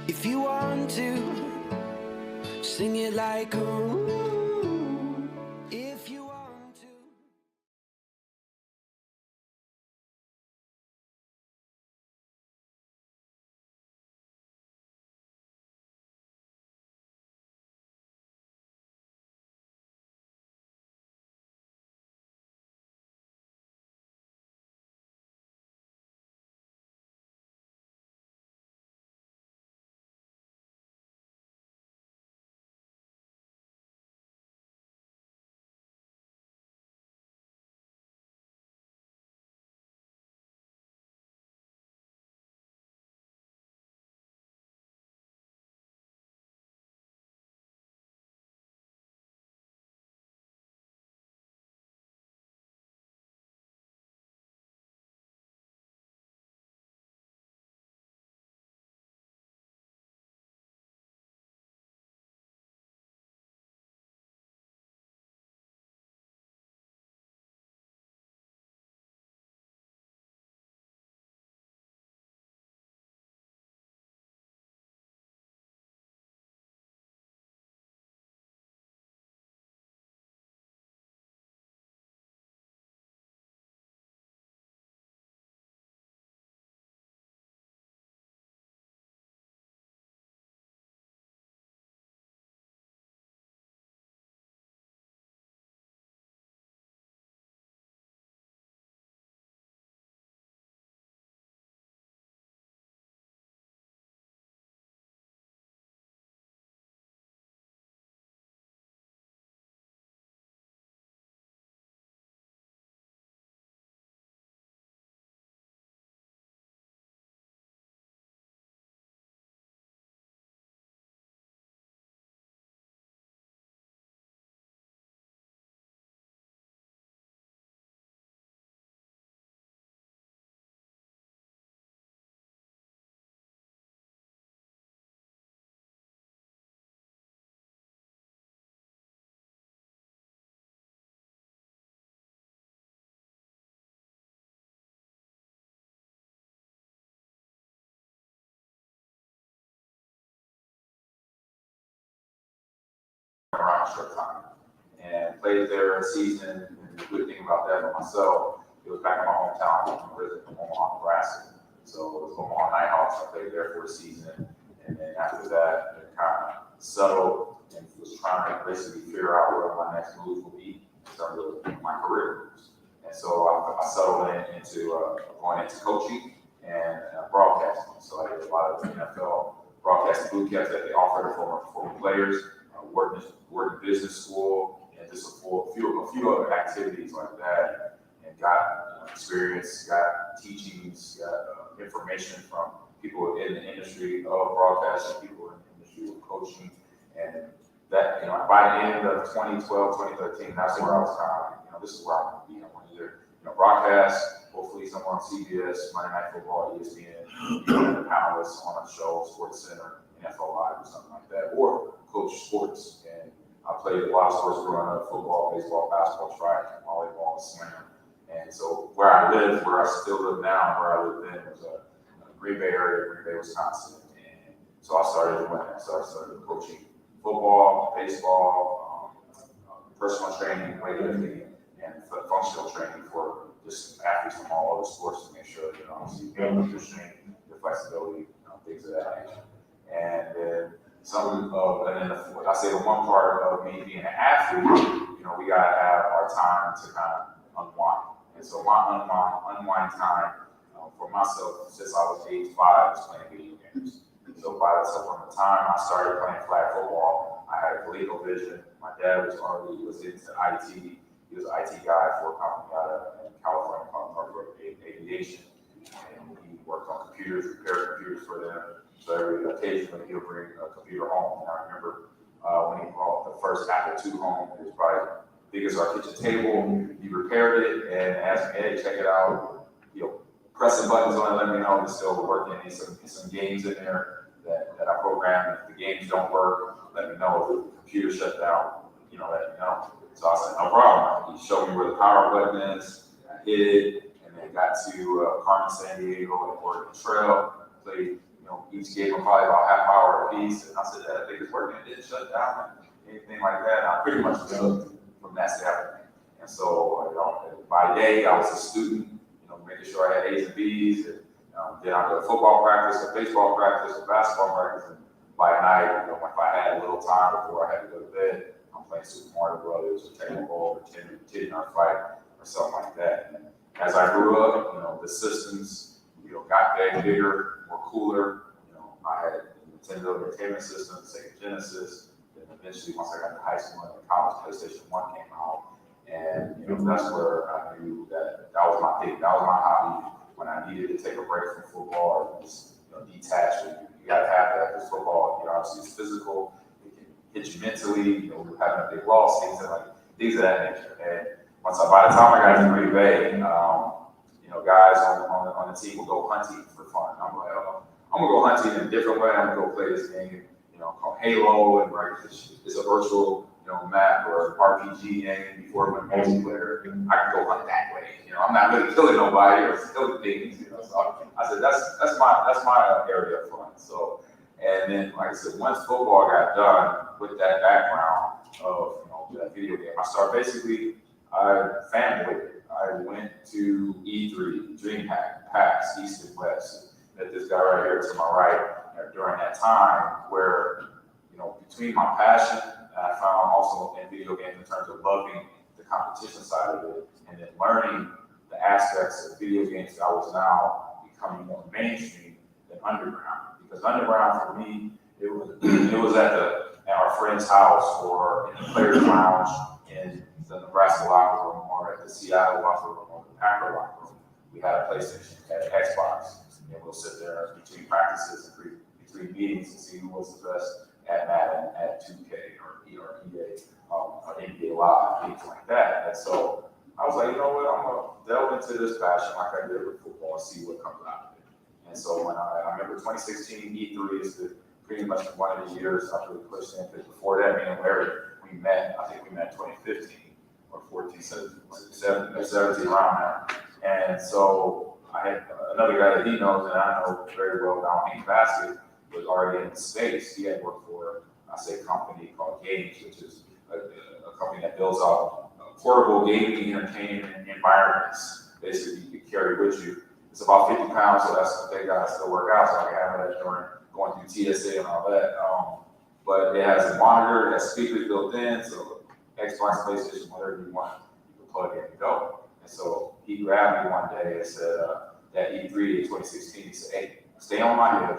If you want to, sing it like ooh. If you want to. Around short time and played there a season. And the good thing about that for myself, it was back in my hometown, in Omaha, Nebraska. So it was Omaha Nighthawks. I played there for a season, and then after that, it kind of settled and was trying to basically figure out where my next move would be in terms of my career moves. And so I settled into going into coaching and broadcasting. So I did a lot of the NFL broadcasting boot camps that they offered for players. Worked business school and just a few other activities like that, and got experience, got teachings, got information from people in the industry of broadcasting, people in the industry of coaching, and that by the end of 2012, 2013, that's where I was kind of like, this is where I want to be. I want to either broadcast, hopefully somewhere on CBS, Monday Night Football, ESPN, the panelists on a show, Sports Center, NFL Live, or something like that, or coach sports. And I played a lot of sports growing up: football, baseball, basketball, track, volleyball, swimming. And so where I still live now, where I lived then was Green Bay area, Green Bay, Wisconsin. And so I started doing that. So I started coaching football, baseball, personal training, weightlifting, and functional training for just athletes from all other sports to make sure that obviously you build your strength, your flexibility, things of that nature. And then I say the one part of me being an athlete, we gotta have our time to kind of unwind. And so my unwind time for myself since I was age 5 was playing video games. So from the time I started playing flag football, I had a collegial vision. My dad was into IT. He was an IT guy for a company out of California called Northrop Aviation, and he worked on computers, repaired computers for them. So occasionally he'll bring a computer home. And I remember when he brought the first Apple II home, it was probably big as our kitchen table. He repaired it and asked me, "Hey, check it out." Press some buttons on it, let me know it's still working. There's some games in there that I programmed. If the games don't work, let me know. If the computer shut down, let me know. So I said, no problem. He showed me where the power button is. I hit it, and then got to Carmen, San Diego, and Oregon Trail. Played each gave them probably about half hour apiece. And I said, I think it's working. It didn't shut down and anything like that. And I pretty much took from that standpoint. And so, by day, I was a student, making sure I had A's and B's, and then I go to football practice, or baseball practice, or basketball practice. And by night, if I had a little time before I had to go to bed, I'm playing Super Mario Brothers, or Tekken Ball, or 10-yard fight, or something like that. And as I grew up, the systems, got bigger, more cooler. I had Nintendo Entertainment System, Sega Genesis. Then eventually, once I got to high school and college, PlayStation 1 came out. And that's where I knew that was my thing. That was my hobby. When I needed to take a break from football, or just detach. You got to have that because football, obviously, is physical. It can hit you mentally. Having a big loss, things of that nature. And by the time I got to Green Bay, guys on the team will go hunting for fun. I'm like, I'm gonna go hunting in a different way. I'm gonna go play this game, called Halo, and it's a virtual, map or RPG game before it went multiplayer. I can go hunt that way. I'm not really killing nobody or killing things. So I said that's my area of fun. So, and then like I said, once football got done with that background of that video game, I started basically fanboyed it. I went to E3, DreamHack, PAX, East and West. Met this guy right here to my right during that time where, between my passion, I found also in video games in terms of loving the competition side of it, and then learning the aspects of video games that I was now becoming more mainstream than underground. Because underground for me, it was at our friend's house or in the players' lounge in the Nebraska locker room or at the Seattle locker room or the Packer locker room. We had a PlayStation, we had an Xbox, and we'll sit there between practices and between meetings and see who was the best at Madden, at 2K or EA, or NBA Live, things like that. And so I was like, you know what, I'm gonna delve into this passion like I did with football and see what comes out of it. And so when I remember 2016 E3 is pretty much one of the years I really pushed in, because before that, me and Larry, we met in 2015 or 14, 17 around there. And so I had another guy that he knows and I know very well down in Basket was already in the space. He had worked for, a company called Games, which is a company that builds out portable gaming entertainment environments. Basically, you can carry with you. It's about 50 pounds, so that's a big guy still work out. So I have that during going through TSA and all that. But it has a monitor, it has speakers built in, so Xbox, PlayStation, whatever you want, you can plug in and go. And so he grabbed me one day and said, that E3 in 2016, he said, hey, stay on my head,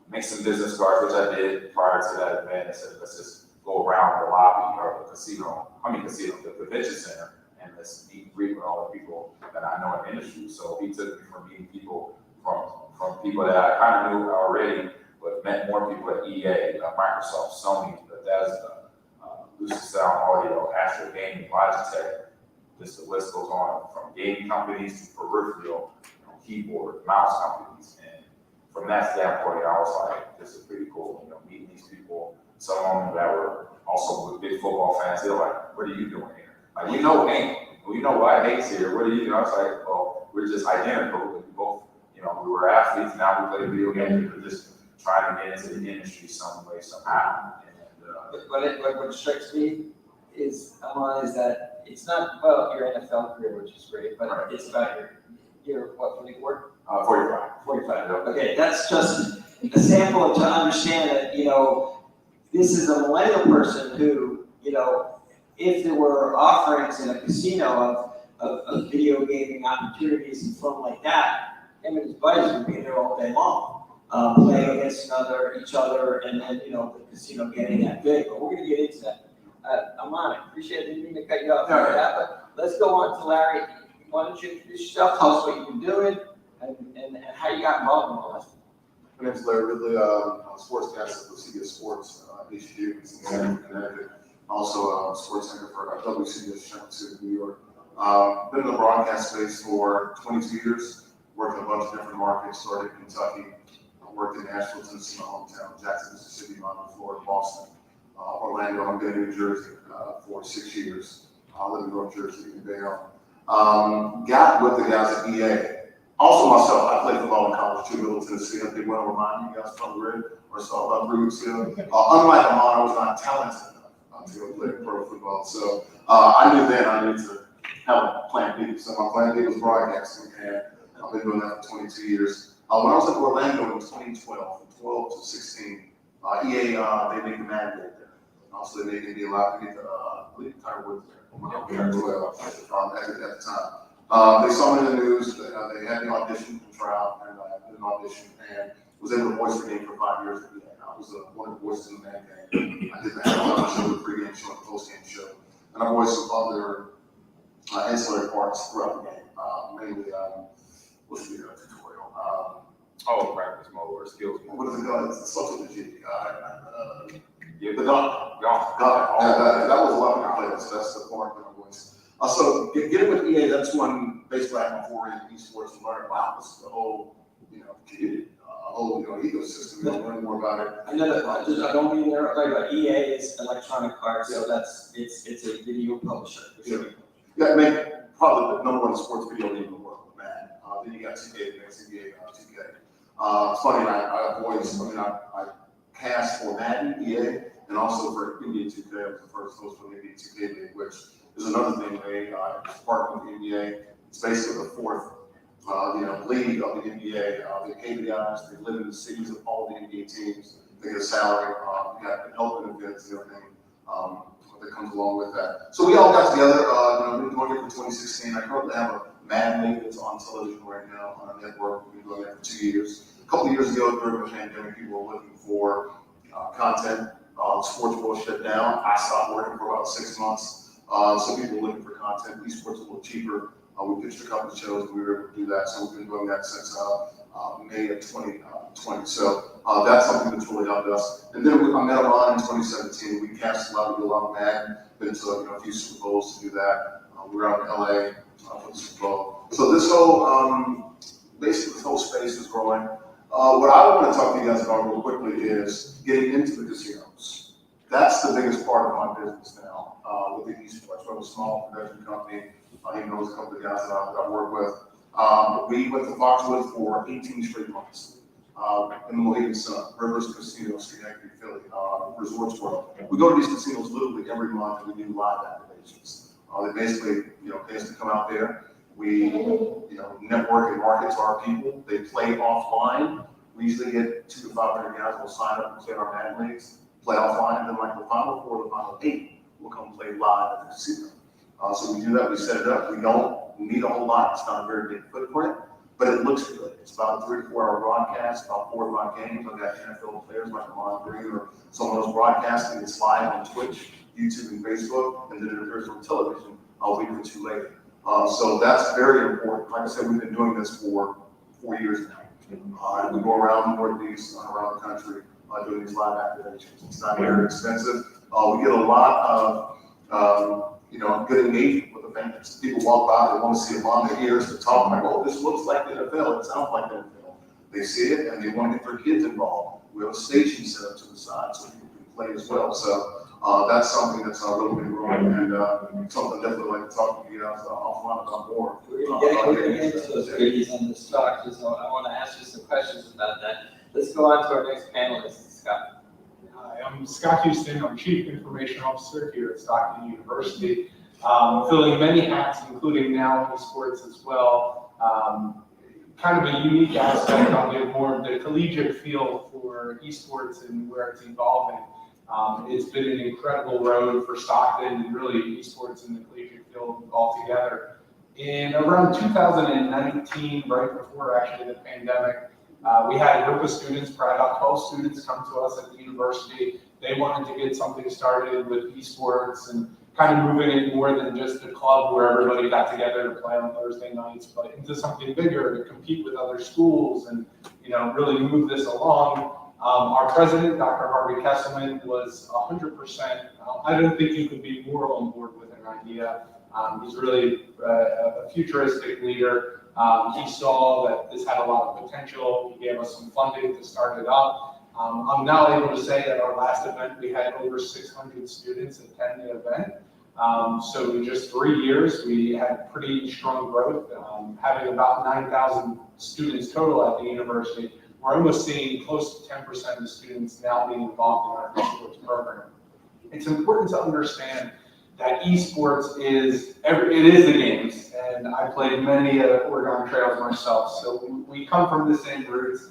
make some business cards, which I did prior to that event. I said, let's just go around the lobby or the convention center, and let's meet and greet with all the people that I know in the industry. So he took me from meeting people from people that I kind of knew already, but met more people at EA, Microsoft, Sony, Bethesda, Lucid Sound Audio, Astro Gaming, Logitech. Just the list goes on, from gaming companies to peripheral, keyboard, mouse companies. And from that standpoint, I was like, this is pretty cool, meeting these people. Some of them that were also big football fans, they're like, what are you doing here? Like, we know why Hank's here. What are you doing? I was like, well, we're just identical. We both, we were athletes. Now we play video games. We're just trying to get into the industry some way, somehow. And what strikes me is that it's not about your NFL career, which is great, but right. It's about your what, 44? 45. 45. Okay, that's just a sample to understand that, this is a millennial person who, if there were offerings in a casino of video gaming opportunities and fun like that, him and his buddies would be there all day long, playing against each other, and then, the casino getting that big. But we're going to get into that. Amon, I appreciate it. I didn't mean to cut you off for that, but let's go on to Larry. Why don't you introduce yourself, tell us what you've been doing, and how you got involved in all this. My name is Larry Ridley. I'm a sportscaster for CEC Sports, HQ in Cincinnati, Connecticut. Also a sports anchor for WCS Championship in New York. Been in the broadcast space for 22 years, worked in a bunch of different markets, started in Kentucky, worked in Nashville, Tennessee, my hometown, Jackson, Mississippi, Miami, Florida, Boston, Orlando, and then New Jersey for 6 years. I live in North Jersey in Bayonne. Got with the guys at EA Also myself, I played football in college too, Middle Tennessee. I think one of mine, you guys probably read or saw about 3 weeks ago. Unlike Amon, I was not talented enough to go play pro football. So I knew then I needed to have a plan B. So my plan B was broadcasting, and I've been doing that for 22 years. When I was in Orlando in 2012, from 12 to 16, EA, they made the mandate there. Also, they made NBA Live. They made I believe Tiger Woods there. At the time. They saw me in the news. They had me audition and try out, and I did an audition and was able to voice the game for 5 years. I was one of the voices in the man game. I did the halftime show, the pregame show, the postgame show, and I voiced some other ancillary parts throughout the game. Mainly, what's the tutorial? Practice mode or skills mode. What is it called? It's something with G. Yeah, the dunk. That was a lot of players. So that's the part that I voiced. So getting with EA, that's when basically I had foray into esports and learned about this, the whole, community, whole, ecosystem, learn more about it. I know that, I don't mean to interrupt, but EA is Electronic Arts, so it's a video publisher. Yeah, I mean, probably the number 1 sports video league in the world, man. Then you got 2K, NBA, 2K. It's funny, I cast for Madden, EA, and also for NBA 2K. I was the first host for the NBA 2K league, which is another thing. They partnered with the NBA. It's basically the 4th, league of the NBA. They pay the guys. They live in the cities of all the NBA teams. They get a salary. You got health benefits and everything that comes along with that. So we all got together. We've been doing it for 2016. I currently have a Madden league that's on television right now on a network. We've been doing that for 2 years. A couple of years ago, during the pandemic, people were looking for content. Sports world shut down. I stopped working for about 6 months. So people were looking for content. Esports a little cheaper. We pitched a couple of shows. We were able to do that. So we've been doing that since May of 2020. So that's something that's really helped us. And then I met Amon in 2017. We cast a lot of Madden. Been to a few Super Bowls to do that. We were out in LA for the Super Bowl. So this whole basically this whole space is growing. What I want to talk to you guys about real quickly is getting into the casinos. That's the biggest part of my business now with the esports. We're a small production company. Even though there's a couple of guys that I work with. We went to Foxwoods for 18 straight months in the Mohegan Sun, Rivers Casino, Schenectady, Philly, Resorts World. We go to these casinos literally every month and we do live activations. They basically, pay us to come out there. We, network and market to our people. They play offline. We usually get 200 to 500 guys will sign up and play our Madden leagues, play offline, and then like the final 4 or the final 8 will come play live at the casino. So we do that, we set it up. We don't need a whole lot. It's not a very big footprint, but it looks good. It's about a 3 to 4 hour broadcast, about 4 or 5 games. I've got NFL players like Amon Green or someone else broadcasting. It's live on Twitch, YouTube, and Facebook, and then it appears on television a week or 2 later. So that's very important. Like I said, we've been doing this for 4 years now. And we go around the Northeast, around the country, doing these live activations. It's not very expensive. We get a lot of, good engagement with the fans. People walk by, they want to see them on their ears to talk like, oh, this looks like the NFL, it sounds like the NFL. They see it and they want to get their kids involved. We have a station set up to the side so people can play as well. So that's something that's really been growing and something I definitely like to talk to you guys offline about more. We're getting into those goodies on the stock, so I want to ask you some questions about that. Let's go on to our next panelist, Scott. Hi, I'm Scott Houston. I'm Chief Information Officer here at Stockton University. Filling many hats, including now esports as well. Kind of a unique aspect. I'll give more of the collegiate feel for esports and where it's evolving. It's been an incredible road for Stockton and really esports in the collegiate field altogether. In around 2019, right before actually the pandemic, we had a group of students, probably about 12 students, come to us at the university. They wanted to get something started with esports and kind of moving it more than just a club where everybody got together to play on Thursday nights, but into something bigger to compete with other schools and really move this along. Our president, Dr. Harvey Kesselman, was 100%. I don't think he could be more on board with an idea. He's really a futuristic leader. He saw that this had a lot of potential. He gave us some funding to start it up. I'm now able to say that our last event, we had over 600 students attend the event. So in just 3 years, we had pretty strong growth, having about 9,000 students total at the university. We're almost seeing close to 10% of the students now being involved in our esports program. It's important to understand that esports is the games, and I played many Oregon Trails myself, so we come from the same roots.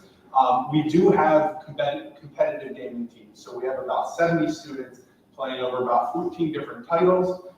We do have competitive gaming teams, so we have about 70 students playing over about 14 different titles.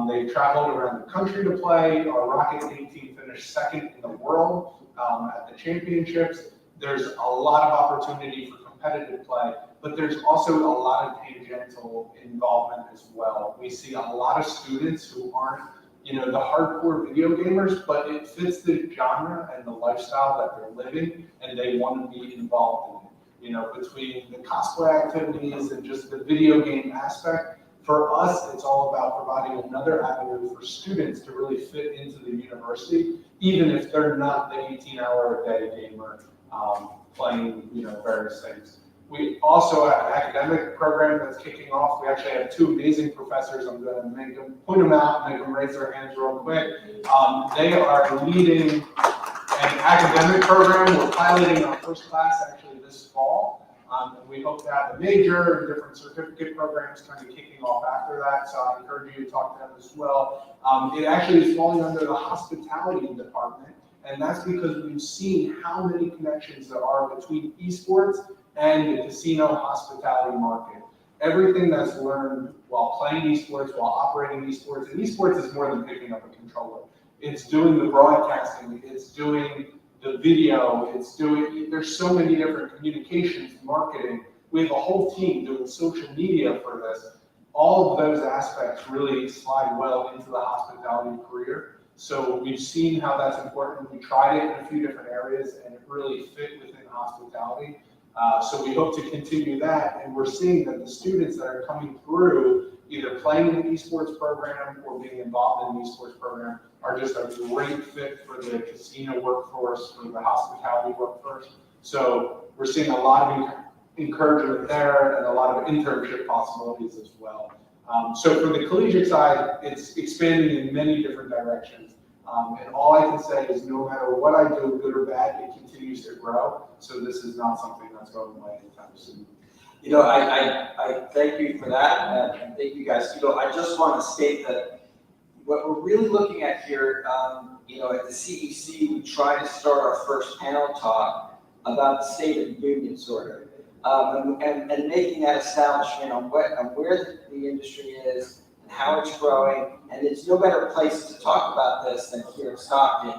They've traveled around the country to play. Our Rocket League team finished second in the world at the championships. There's a lot of opportunity for competitive play, but there's also a lot of tangential involvement as well. We see a lot of students who aren't, the hardcore video gamers, but it fits the genre and the lifestyle that they're living, and they want to be involved in it. Between the cosplay activities and just the video game aspect, for us, it's all about providing another avenue for students to really fit into the university, even if they're not the 18-hour-a-day gamer playing, various things. We also have an academic program that's kicking off. We actually have 2 amazing professors. I'm going to point them out, make them raise their hands real quick. They are leading an academic program. We're piloting our first class actually this fall. And we hope to have a major and different certificate programs kind of kicking off after that. So I encourage you to talk to them as well. It actually is falling under the hospitality department. And that's because we've seen how many connections there are between esports and the casino hospitality market. Everything that's learned while playing esports, while operating esports, and esports is more than picking up a controller. It's doing the broadcasting, it's doing the video, there's so many different communications, marketing. We have a whole team doing social media for this. All of those aspects really slide well into the hospitality career. So we've seen how that's important. We tried it in a few different areas and it really fit within hospitality. So we hope to continue that. And we're seeing that the students that are coming through, either playing in the esports program or being involved in the esports program, are just a great fit for the casino workforce, for the hospitality workforce. So we're seeing a lot of encouragement there and a lot of internship possibilities as well. So for the collegiate side, it's expanding in many different directions. And all I can say is no matter what I do, good or bad, it continues to grow. So this is not something that's going away anytime soon. I thank you for that, and thank you guys. I just want to state that what we're really looking at here, at the CEC, we try to start our first panel talk about the state of the union, sort of. And making that establishment on where the industry is and how it's growing. And there's no better place to talk about this than here at Stockton.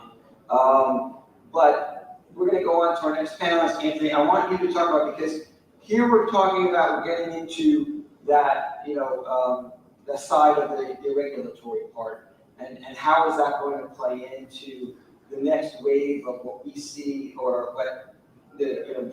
But we're going to go on to our next panelist, Anthony. I want you to talk about, because here we're talking about getting into that, the side of the regulatory part, and how is that going to play into the next wave of what we see, or what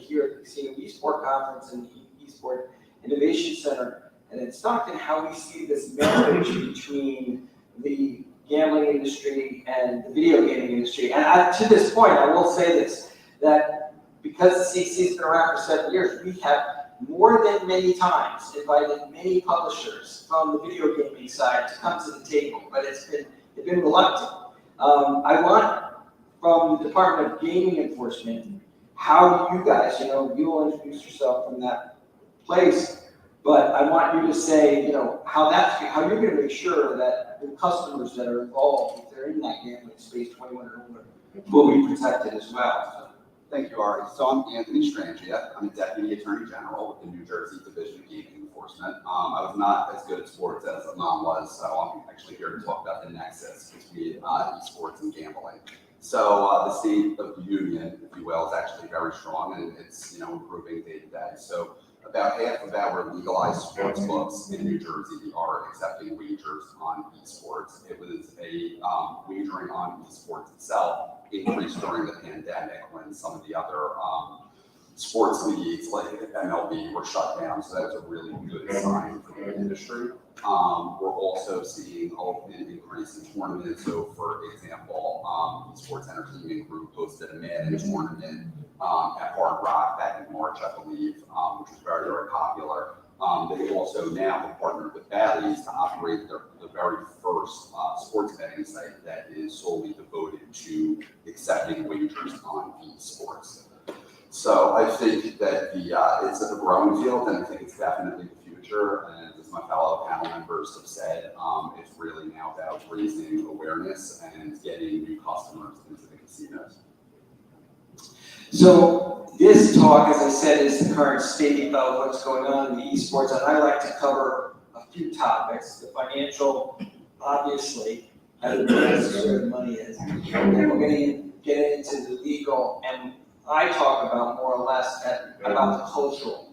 here at the Casino Esport Conference and the Esport Innovation Center, and in Stockton, how we see this marriage between the gambling industry and the video gaming industry. And to this point, I will say this, that because the CEC has been around for 7 years, we have more than many times invited many publishers from the video gaming side to come to the table, but they've been reluctant. I want, from the Department of Gaming Enforcement, how do you guys, you'll introduce yourself from that place, but I want you to say, how you're going to make sure that the customers that are involved, if they're in that gambling space, 21 or older, will be protected as well. Thank you, Ari. So I'm Anthony Strangia. I'm a Deputy Attorney General with the New Jersey Division of Gaming Enforcement. I was not as good at sports as Mom was, so I'm actually here to talk about the nexus between esports and gambling. So the state of the union, if you will, is actually very strong, and it's improving day to day. So about half of our legalized sports books in New Jersey are accepting wagers on esports. It was a wagering on esports itself increased during the pandemic when some of the other sports leagues like MLB were shut down. So that was a really good sign for the industry. We're also seeing an increase in tournaments. So, for example, Esports Entertainment Group hosted a Madden tournament at Hard Rock back in March, I believe, which was very, very popular. They also now have partnered with Bally's to operate the very first sports betting site that is solely devoted to accepting wagers on esports. So I think that it's a growing field, and I think it's definitely the future. And as my fellow panel members have said, it's really now about raising awareness and getting new customers into the casinos. So this talk, as I said, is the current state of what's going on in the esports, and I like to cover a few topics. The financial, obviously, how to realize where the money is. And then we're going to get into the legal, and I talk about more or less about the cultural.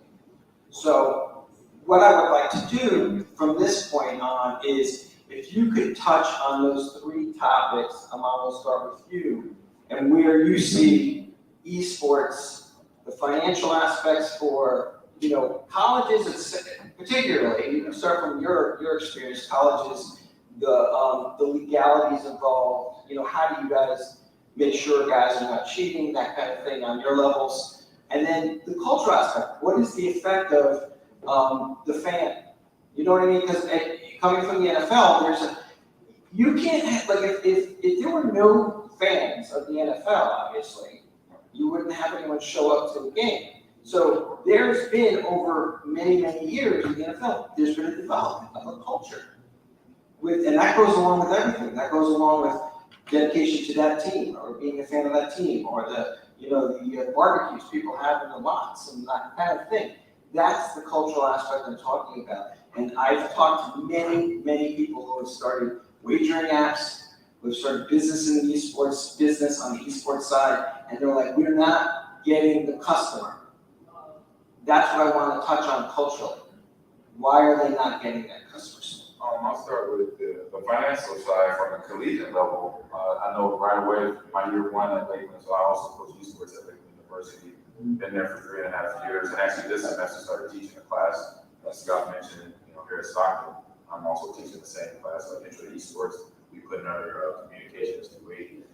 So what I would like to do from this point on is, if you could touch on those three topics, Amal, we'll start with you, and where you see esports, the financial aspects for, colleges, particularly, start from your experience, colleges, the legalities involved, how do you guys make sure guys are not cheating, that kind of thing on your levels. And then the cultural aspect, what is the effect of the fan? You know what I mean? Because coming from the NFL, you can't have, if there were no fans of the NFL, obviously, you wouldn't have anyone show up to a game. So there's been, over many, many years in the NFL, there's been a development of a culture. And that goes along with everything. That goes along with dedication to that team, or being a fan of that team, or the barbecues people have in the lots and that kind of thing. That's the cultural aspect I'm talking about. And I've talked to many, many people who have started wagering apps, who have started business in the esports business on the esports side, and they're like, we're not getting the customer. That's what I want to touch on culturally. Why are they not getting that customer? I'll start with the financial side from a collegiate level. I know right away, my year one at Lakeland, so I also coach esports at Lakeland University. Been there for 3.5 years, and actually this semester started teaching a class, as Scott mentioned, here at Stockton. I'm also teaching the same class, like Intro to Esports. We put another communications to weight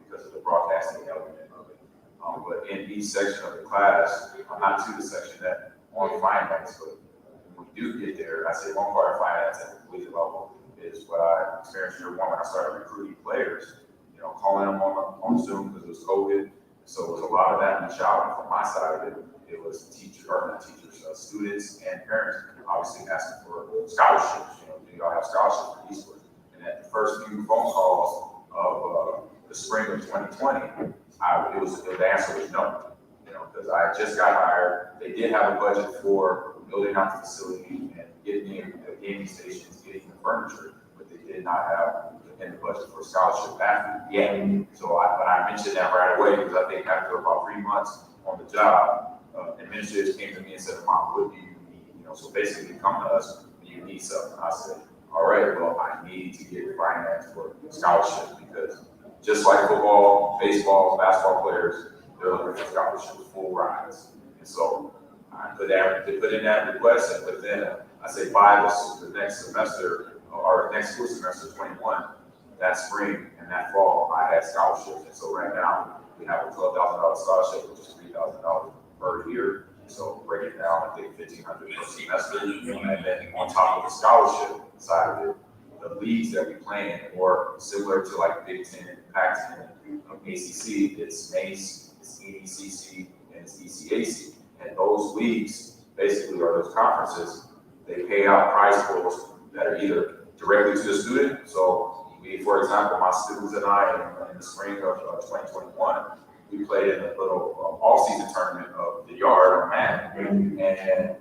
because of the broadcasting element of it. But in each section of the class, not to the section that on finance, but when we do get there, I say one part of finance at the collegiate level is what I experienced year one when I started recruiting players, calling them on Zoom because it was COVID. So it was a lot of that in the shop. And from my side of it, it was teachers, students and parents obviously asking for scholarships. Do y'all have scholarships for esports? And at the first few phone calls of the spring of 2020, the answer was no. Because I had just got hired. They did have a budget for building out the facility and getting the gaming stations, getting the furniture, but they did not have in the budget for scholarship after yet. So I mentioned that right away because I think after about 3 months on the job, administrators came to me and said, Mom, what do you need? So basically come to us when you need something. I said, all right, well, I need to get finance for scholarships because just like football, baseball, basketball players, they're looking for scholarships, full rides. And so I put in that request, and within, I say by the next semester, or next school semester, 21, that spring and that fall, I had scholarships. And so right now, we have a $12,000 scholarship, which is $3,000 per year. So break it down, I think $1,500 per semester. And then on top of the scholarship side of it, the leagues that we play in, or similar to like Big Ten, Pac-10, ACC, it's MACE, it's EIC, and it's ECAC. And those leagues basically are those conferences. They pay out prize pools that are either directly to the student. So we, for example, my students and I, in the spring of 2021, we played in a little all-season tournament of the yard on Madden, and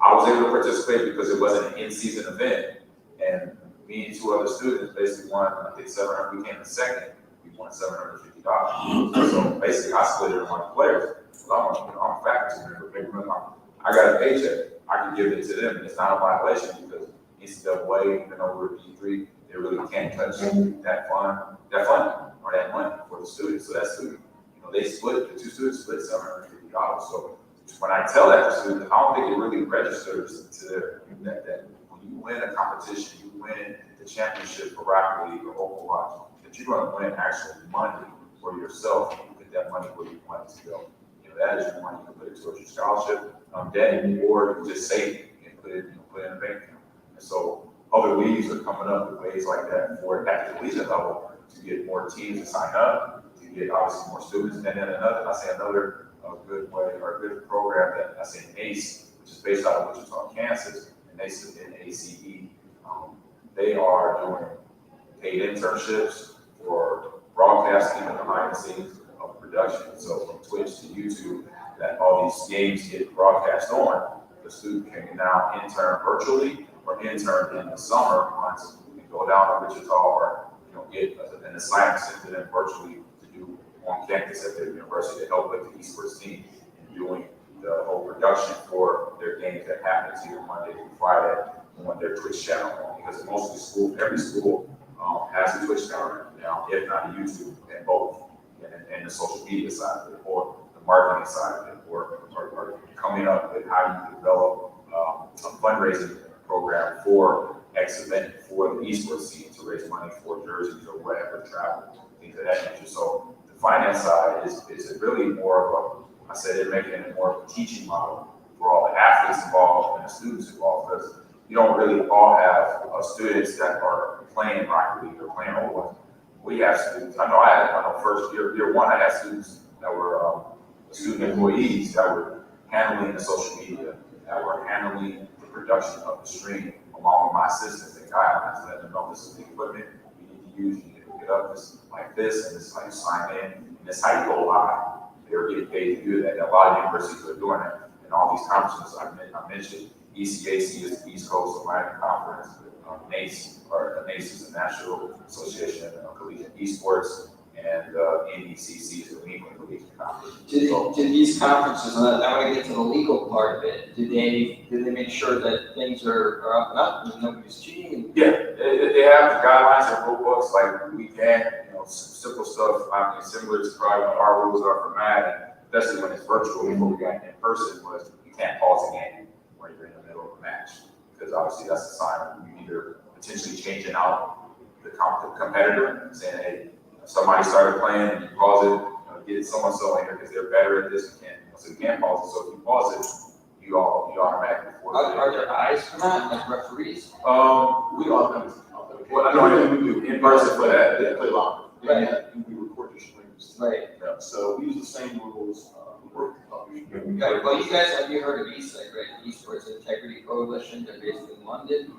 I was able to participate because it wasn't an in-season event. And me and 2 other students basically won, I think we came in second. We won $750. So basically, I split it among the players. So I'm a faculty member. I got a paycheck. I can give it to them. It's not a violation because NCAA, even though we're D3, they really can't touch that funding or that money for the students. So that student, they split, the 2 students split $750. So when I tell that to students, I don't think it really registers to their, that when you win a competition, you win the championship for Rocket League or Overwatch, that you're going to win actual money for yourself and you put that money where you want it to go. That is your money. You can put it towards your scholarship, debt, or you can just save it and put it in a bank account. And so other leagues are coming up with ways like that for at the collegiate level to get more teams to sign up, to get obviously more students. And then another good way or a good program that I say EIC, which is based out of Wichita, Kansas, and they sit in ACE. They are doing paid internships for broadcasting and behind the scenes of production. So from Twitch to YouTube, that all these games get broadcast on, the student can now intern virtually or intern in the summer months and go down to Wichita or get an assignment sent to them virtually to do on campus at their university to help with the esports team in doing the whole production for their games that happens here Monday through Friday on their Twitch channel. Because mostly every school has a Twitch channel now, if not a YouTube, and both, and the social media side of it, or the marketing side of it, or coming up with how you develop a fundraising program for X event for the esports scene to raise money for jerseys or whatever, travel, things of that nature. So the finance side is really more of I said they're making it more of a teaching model for all the athletes involved and the students involved, because you don't really all have students that are playing Rocket League or playing Overwatch. We have students. I know first year one, I had students that were student employees that were handling the social media, that were handling the production of the stream, along with my assistants and guidelines, letting them know this is the equipment you need to use. You need to hook it up like this, and this is how you sign in, and this is how you go live. They're getting paid to do that. A lot of universities are doing that, and all these conferences I mentioned. ECAC is the East Coast Atlantic Conference. NACE, or NACE is the National Association of Collegiate Esports, and NECC is the New England Collegiate Conference. Did these conferences, I want to get to the legal part of it, did they make sure that things are up and up and nobody's cheating? Yeah, they have the guidelines and rule books, like we can, simple stuff, similar to probably what our rules are for Madden, especially when it's virtual. Before we got in person, was you can't pause the game when you're in the middle of a match, because obviously that's a sign of you either potentially changing out the competitor, saying, hey, somebody started playing and you pause it, get so-and-so in here because they're better at this, so you can't pause it. So if you pause it, you automatically force it. Are there eyes for that, like referees? We all have them. Well, I know we do in person for that. They play live. Right. And we record the streams. Right. Yeah, so we use the same rules. Okay, well, have you heard of EIC, right? Esports Integrity Coalition, they're based in London.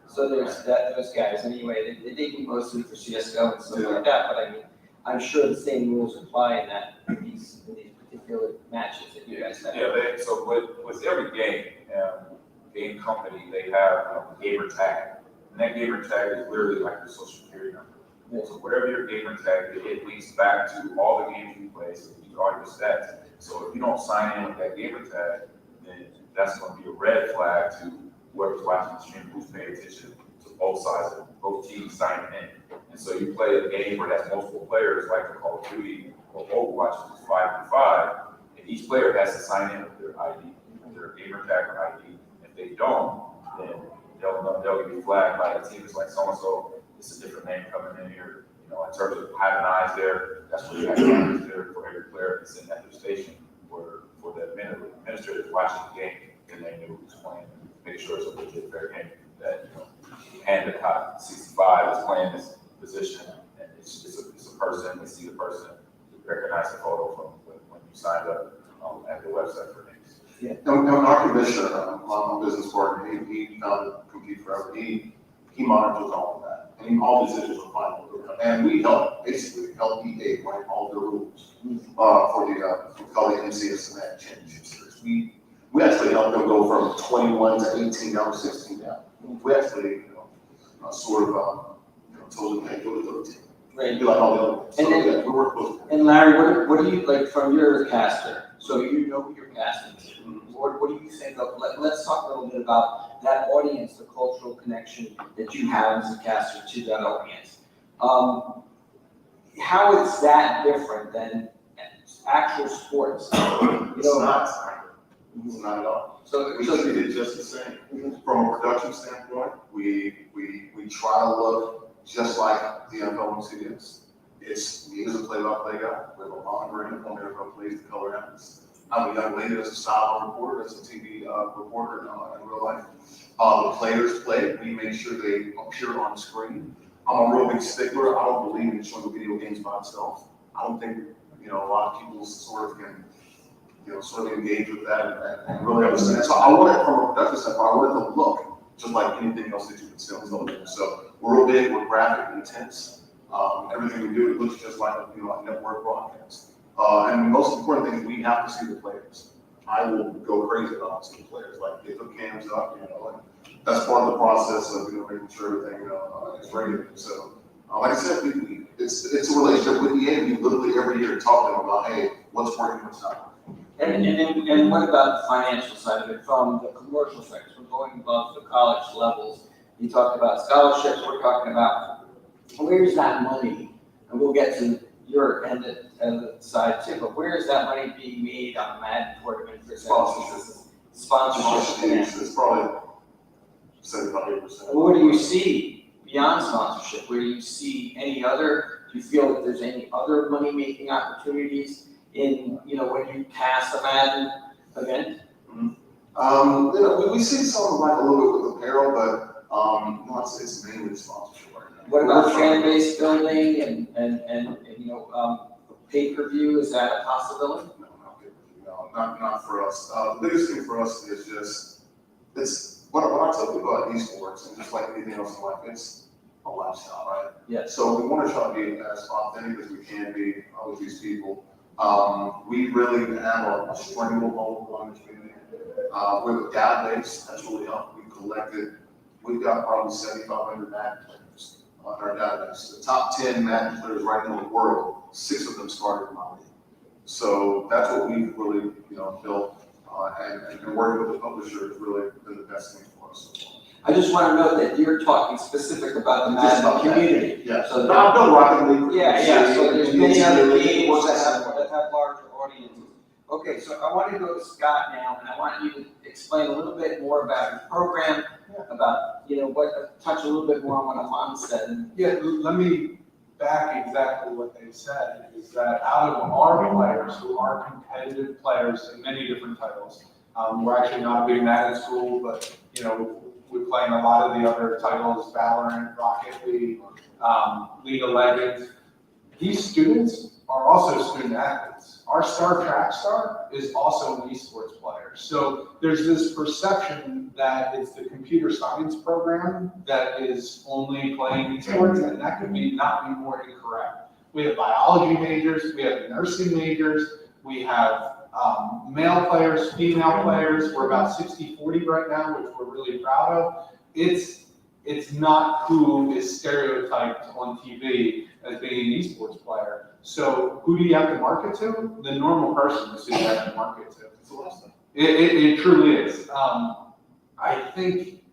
So there's those guys, anyway, they do mostly for CSGO and stuff like that, but I mean, I'm sure the same rules apply in these particular matches that you guys have. Yeah, so with every game company, they have a gamer tag. And that gamer tag is literally like your social security number. Yeah. So whatever your gamer tag is, it links back to all the games you play, so these are your stats. So if you don't sign in with that gamer tag, then that's going to be a red flag to whoever's watching the stream, who's paying attention to both sides, both teams signing in. And so you play a game where that's multiple players, like the Call of Duty or Overwatch, which is 5v5, and each player has to sign in with their ID, their gamer tag or ID. If they don't, then they'll be flagged by the team. It's like so-and-so, it's a different name coming in here. In terms of having eyes there, that's what you have eyes there for every player that's in that station for the administrators watching the game, and they knew who's playing. Make sure it's a legit fair game that and the top 65 is playing this position, and it's a person. We see the person, you recognize the photo from when you signed up at the website for things. Yeah. And our commissioner, my business partner, he compete forever. He monitors all of that, and all decisions are final. And we basically help EA write all the rules for the we call it MCS Championship Series. We actually help them go from 21 to 18 down to 16 down. We actually sort of told them, hey, go to 13. Right. Be like all the other ones. So And then- yeah, we work close. And Larry, what do you, like, from your caster, so you know who you're casting to, what do you think of, let's talk a little bit about that audience, the cultural connection that you have as a caster to that audience. How is that different than actual sports? It's not at all. So We treat it just the same. From a production standpoint, we try to look just like the NFL and CDS. It's me as a play-by-play guy. We have a long range of everyone plays the color happens. I have a young lady that's a sideline reporter, that's a TV reporter in real life. The players play, we make sure they appear on screen. I'm a real big stickler. I don't believe in showing the video games by itself. I don't think, a lot of people sort of can, sort of engage with that and really understand. So I want it from a production standpoint, I want it to look just like anything else that you can see on television. So we're real big, we're graphic and intense. Everything we do, it looks just like a network broadcast. And the most important thing is we have to see the players. I will go crazy about seeing the players, like get the cams up, and that's part of the process of making sure everything is ready. So, like I said, it's a relationship with EA. We literally every year talk to them about, hey, what's working, what's not. And what about the financial side of it, from the commercial sector, from going above the college levels? You talked about scholarships, we're talking about, where's that money? And we'll get to your end of the side too, but where is that money being made on the Madden tournament for sponsorship? It's probably 75%. What do you see beyond sponsorship? Where do you see any other, do you feel that there's any other money-making opportunities in, when you cast a Madden event? We see some like a little bit with apparel, but no, it's mainly sponsorship right now. What about fan base building and pay-per-view? Is that a possibility? No, not for us. The biggest thing for us is just, it's, when I tell people about esports, and just like anything else in life, it's a lifestyle, right? Yes. So we want to try to be as authentic as we can be with these people. We really have a strong hold on the community. We have a database that's really helped. We've got probably 7,500 Madden players on our database. The top 10 Madden players right now in the world, 6 of them started in my league. So that's what we've really, built, and working with the publisher has really been the best thing for us. I just want to note that you're talking specific about the Madden community. Yeah. So I've done Rocket League. Yeah, so there's many other games that that have larger audiences. Okay, so I want to go to Scott now, and I want you to explain a little bit more about your program, about, touch a little bit more on what Amon said. Yeah, let me back exactly what they said, is that out of our players who are competitive players in many different titles, we're actually not a big Madden school, but, we're playing a lot of the other titles, Valorant, Rocket League, League of Legends. These students are also student athletes. Our star track star is also an esports player. So there's this perception that it's the computer science program that is only playing esports, and that could not be more incorrect. We have biology majors, we have nursing majors, we have male players, female players. We're about 60-40 right now, which we're really proud of. It's not who is stereotyped on TV as being an esports player. So who do you have to market to? The normal person is who you have to market to. It's a lifestyle. It truly is. I think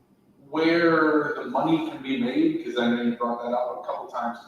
where the money can be made, because I know you brought that up a couple times,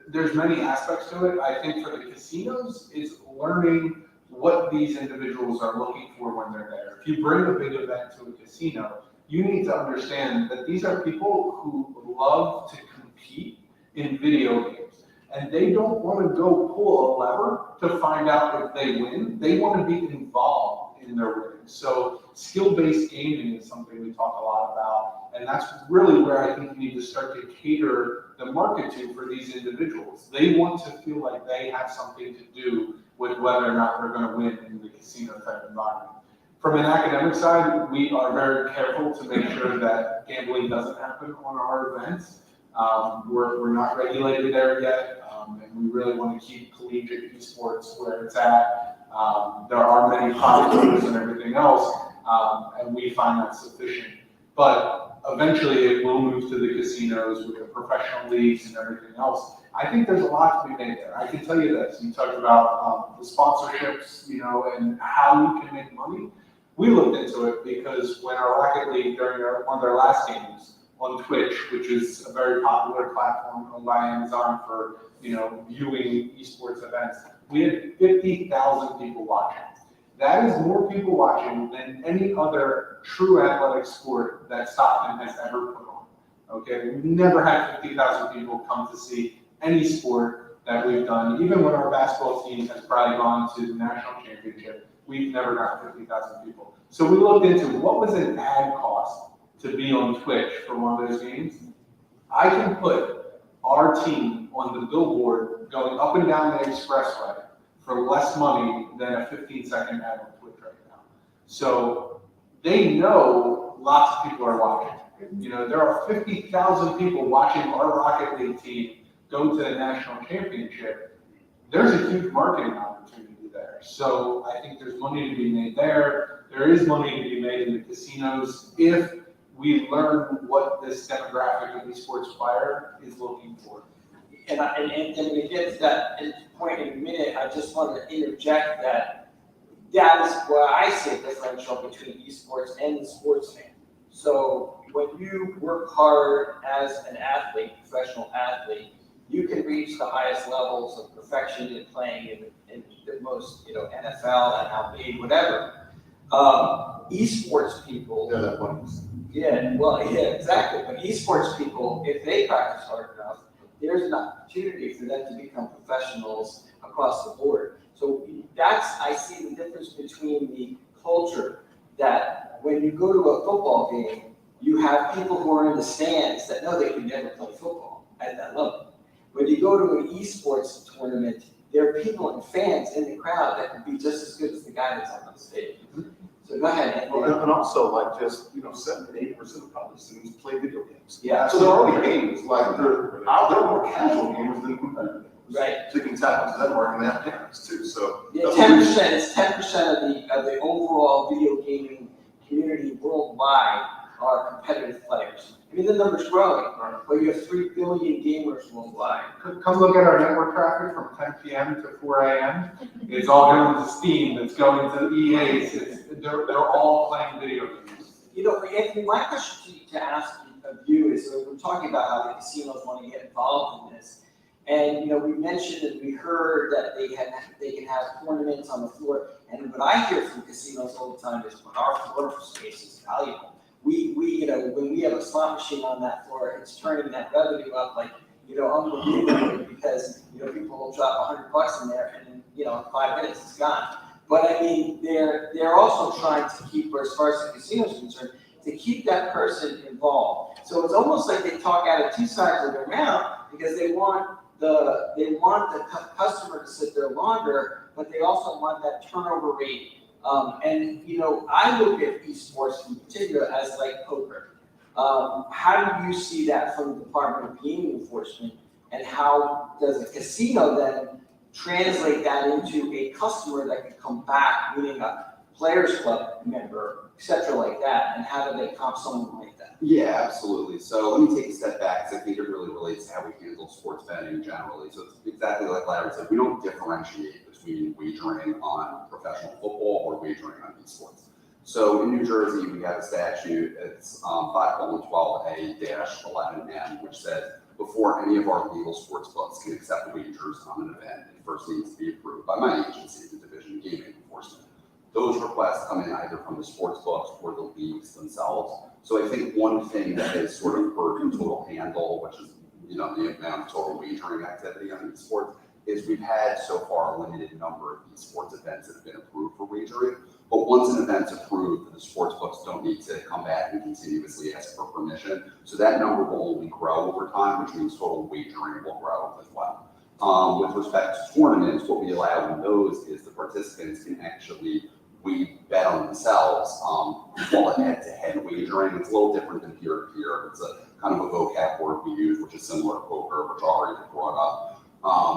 there's many aspects to it. I think for the casinos, it's learning what these individuals are looking for when they're there. If you bring a big event to a casino, you need to understand that these are people who love to compete in video games. And they don't want to go pull a lever to find out if they win. They want to be involved in their winning. So skill-based gaming is something we talk a lot about. And that's really where I think we need to start to cater the market to for these individuals. They want to feel like they have something to do with whether or not they're going to win in the casino type environment. From an academic side, we are very careful to make sure that gambling doesn't happen on our events. We're not regulated there yet, and we really want to keep collegiate esports where it's at. There are many positives and everything else, and we find that sufficient. But eventually it will move to the casinos with the professional leagues and everything else. I think there's a lot to be made there. I can tell you this, you talked about the sponsorships, and how you can make money. We looked into it because when our Rocket League, during one of their last games on Twitch, which is a very popular platform owned by Amazon for, viewing esports events, we had 50,000 people watching. That is more people watching than any other true athletic sport that Stockton has ever put on. Okay, we've never had 50,000 people come to see any sport that we've done. Even when our basketball team has probably gone to the national championship, we've never got 50,000 people. So we looked into what was an ad cost to be on Twitch for one of those games. I can put our team on the billboard going up and down the expressway for less money than a 15-second ad on Twitch right now. So they know lots of people are watching. You know, there are 50,000 people watching our Rocket League team go to the national championship. There's a huge marketing opportunity there. So I think there's money to be made there. There is money to be made in the casinos if we learn what this demographic of esports player is looking for. And we get to that point in a minute, I just want to interject that is why I see a differential between esports and the sports fan. So when you work hard as an athlete, professional athlete, you can reach the highest levels of perfection in playing in the most, NFL, MLB, whatever. Esports people. Yeah, that one. Exactly. But esports people, if they practice hard enough, there's an opportunity for them to become professionals across the board. So I see the difference between the culture that when you go to a football game, you have people who are in the stands that know they can never play football at that level. When you go to an esports tournament, there are people and fans in the crowd that can be just as good as the guy that's on the stage. So go ahead, Anthony. Well, and also, like, just, 7 to 8% of college students play video games. Yeah. So they're already gamers, like, they're more casual gamers than competitive gamers. Right. So you can tap into that market and they have parents too, so. Yeah, 10%. It's 10% of the overall video gaming community worldwide are competitive players. I mean, the number's growing, but you have 3 billion gamers worldwide. Come look at our network traffic from 10 p.m. to 4 a.m. It's all going to Steam, it's going to EA's, they're all playing video games. Anthony, my question to ask of you is, so we're talking about how the casinos want to get involved in this. And, we mentioned and we heard that they can have tournaments on the floor. And what I hear from casinos all the time is when our floor space is valuable. We when we have a slot machine on that floor, it's turning that revenue up like, unbelievably because, people will drop $100 in there and then, in 5 minutes it's gone. But I mean, they're also trying to keep, or as far as the casino is concerned, to keep that person involved. So it's almost like they talk out of two sides of their mouth because they want the customer to sit there longer, but they also want that turnover rate. I look at esports in particular as like poker. How do you see that from the Department of Gaming Enforcement, and how does a casino then translate that into a customer that can come back, meaning a Players Club member, etc., like that, and how do they comp someone like that? Yeah, absolutely. So let me take a step back because I think it really relates to how we handle sports betting generally. So it's exactly like Larry said, we don't differentiate between wagering on professional football or wagering on esports. So in New Jersey, we have a statute, it's 5:12A-11M, which says before any of our legal sports books can accept wagers on an event, it first needs to be approved by my agency, the Division of Gaming Enforcement. Those requests come in either from the sports books or the leagues themselves. So I think one thing that has sort of hurt in total handle, which is the amount of total wagering activity on esports, is we've had so far a limited number of esports events that have been approved for wagering. But once an event's approved, the sports books don't need to come back and continuously ask for permission. So that number will only grow over time, which means total wagering will grow as well. With respect to tournaments, what we allow in those is the participants can actually bet on themselves, call it head-to-head wagering. It's a little different than peer-to-peer. It's a kind of a vocab word we use, which is similar to poker, which I already brought up,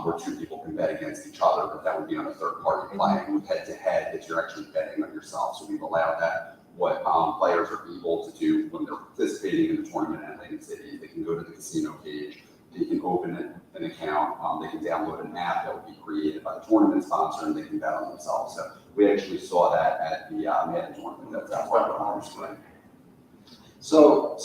where two people can bet against each other, but that would be on a third party playing. With head-to-head, it's you're actually betting on yourself. So we've allowed that. What players are able to do when they're participating in the tournament in Atlantic City, they can go to the casino page, they can open an account, they can download an app that would be created by the tournament sponsor, and they can bet on themselves. So we actually saw that at the Madden tournament. That's what we're doing. So,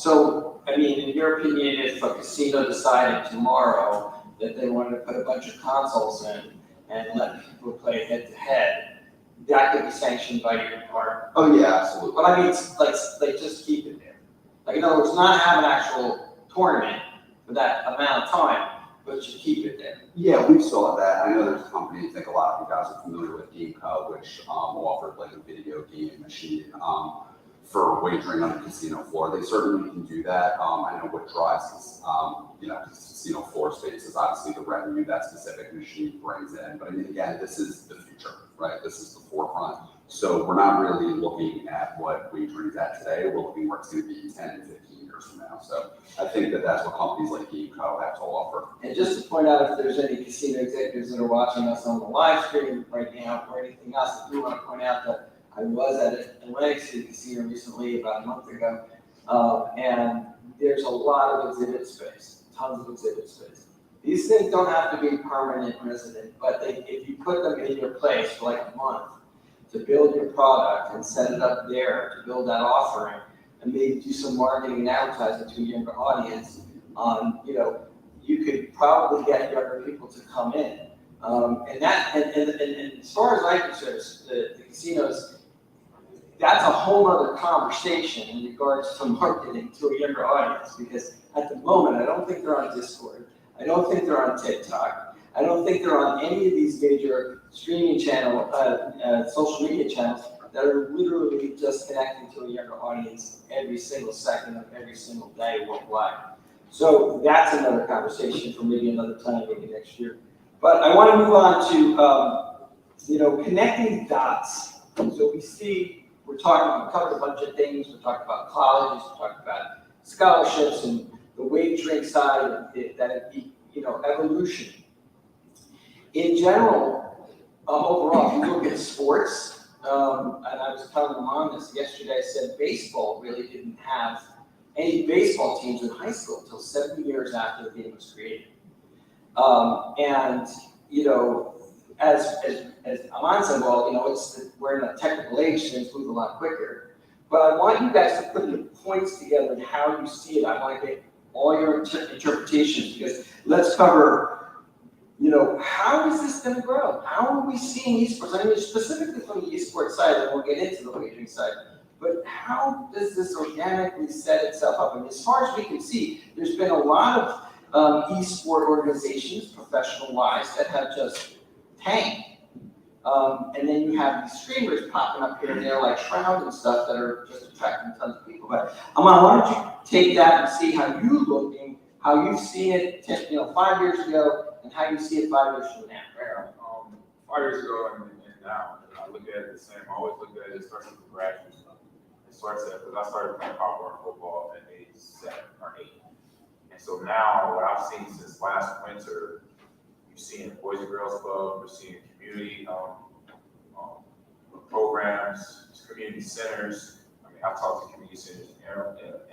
I mean, in your opinion, if a casino decided tomorrow that they wanted to put a bunch of consoles in and let people play head-to-head, that could be sanctioned by your department? Oh, yeah, absolutely. But I mean, it's like just keep it there. Like, in other words, not have an actual tournament for that amount of time, but you keep it there. Yeah, we saw that. I know there's a company, I think a lot of you guys are familiar with GameCo, which offered like a video game machine for wagering on the casino floor. They certainly can do that. I know what drives this, casino floor space is obviously the revenue that specific machine brings in. But I mean, again, this is the future, right? This is the forefront. So we're not really looking at what wagering is at today. We're looking where it's going to be 10, 15 years from now. So I think that that's what companies like GameCo have to offer. And just to point out, if there's any casino executives that are watching us on the live stream right now or anything else, I do want to point out that I was at Atlantic City Casino recently, about a month ago, and there's a lot of exhibit space, tons of exhibit space. These things don't have to be permanent resident, but if you put them in your place for like a month to build your product and set it up there to build that offering, and maybe do some marketing and advertising to a younger audience, you could probably get younger people to come in. And as far as I consider the casinos, that's a whole other conversation in regards to marketing to a younger audience, because at the moment, I don't think they're on Discord. I don't think they're on TikTok. I don't think they're on any of these major streaming social media channels that are literally just connecting to a younger audience every single second of every single day worldwide. So that's another conversation for maybe another time, maybe next year. But I want to move on to, connecting dots. So we're covered a bunch of things. We're talking about colleges, we're talking about scholarships and the wagering side of it, evolution. In general, overall, if you look at sports, and I was telling them on this yesterday, I said baseball really didn't have any baseball teams in high school until 7 years after the game was created. As Aman said, we're in a technical age, things move a lot quicker. But I want you guys to put the points together and how you see it. I want to get all your interpretations, because let's cover, how is this going to grow? How are we seeing esports? I mean, specifically from the esports side, and we'll get into the wagering side. But how does this organically set itself up? And as far as we can see, there's been a lot of esport organizations, professional-wise, that have just tanked. And then you have these streamers popping up here and there, like Shroud and stuff, that are just attracting tons of people. But Aman, why don't you take that and see how you're looking, how you've seen it 5 years ago, and how you see it 5 years from now. Yeah, 5 years ago and now, I look at it the same. I always look at it starts with the graduate stuff. It starts at, because I started playing popcorn football at age 7 or 8. And so now, what I've seen since last winter, you're seeing Boys and Girls Club, we're seeing community programs, community centers. I mean, I've talked to community centers in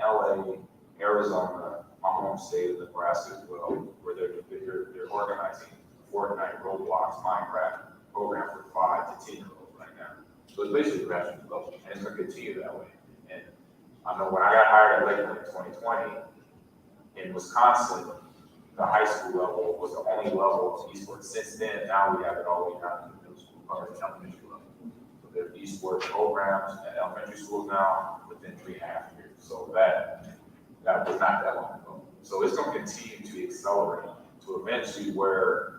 LA, Arizona, my home state of Nebraska as well, where they're organizing Fortnite, Roblox, Minecraft program for 5 to 10-year-olds right now. So it's basically grassroots level, and it's going to continue that way. And I know when I got hired at Lakeland in 2020, in Wisconsin, the high school level was the only level of esports. Since then, now we have it all the way down to the middle school, or the elementary level. So there's esports programs at elementary schools now within 3.5 years. So that was not that long ago. So it's going to continue to accelerate to eventually where,